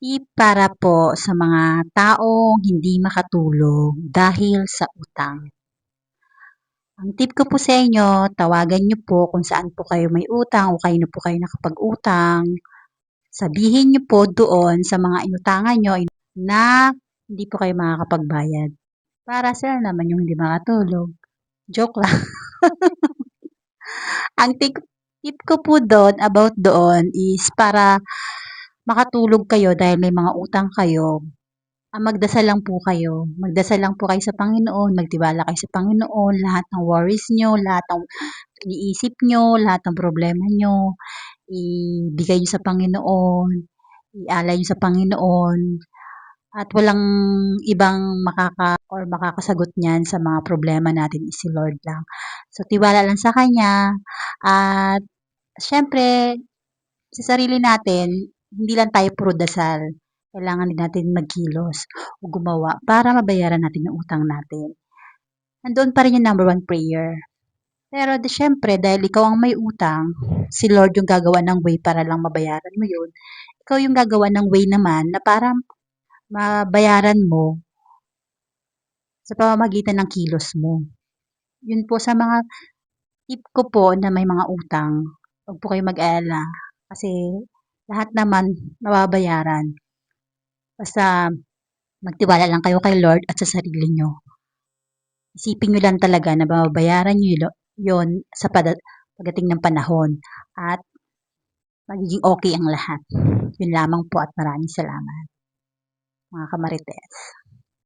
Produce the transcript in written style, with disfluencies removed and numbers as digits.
Tip para po sa mga taong hindi makatulog dahil sa utang. Ang tip ko po sa inyo, tawagan niyo po kung saan po kayo may utang o kayo na po kayo nakapag-utang. Sabihin niyo po doon sa mga inutangan niyo na hindi po kayo makakapagbayad. Para sila naman yung hindi makatulog. Joke lang. Ang tip ko po doon, about doon, is para makatulog kayo dahil may mga utang kayo. Magdasal lang po kayo. Magdasal lang po kayo sa Panginoon, magtiwala kayo sa Panginoon, lahat ng worries nyo, lahat ng iniisip nyo, lahat ng problema nyo, ibigay nyo sa Panginoon, ialay nyo sa Panginoon, at walang ibang makakasagot niyan sa mga problema natin is si Lord lang. So, tiwala lang sa Kanya, at syempre, sa sarili natin, hindi lang tayo puro dasal. Kailangan din natin magkilos o gumawa para mabayaran natin yung utang natin. Nandoon pa rin yung number one prayer. Pero syempre, dahil ikaw ang may utang, si Lord yung gagawa ng way para lang mabayaran mo yun. Ikaw yung gagawa ng way naman na para mabayaran mo sa pamamagitan ng kilos mo. Yun po sa mga tip ko po na may mga utang, huwag po kayo mag-alala kasi lahat naman mababayaran. Basta magtiwala lang kayo kay Lord at sa sarili nyo. Isipin nyo lang talaga na mababayaran nyo yon sa pagdating ng panahon at magiging okay ang lahat. Yun lamang po at maraming salamat, mga kamarites.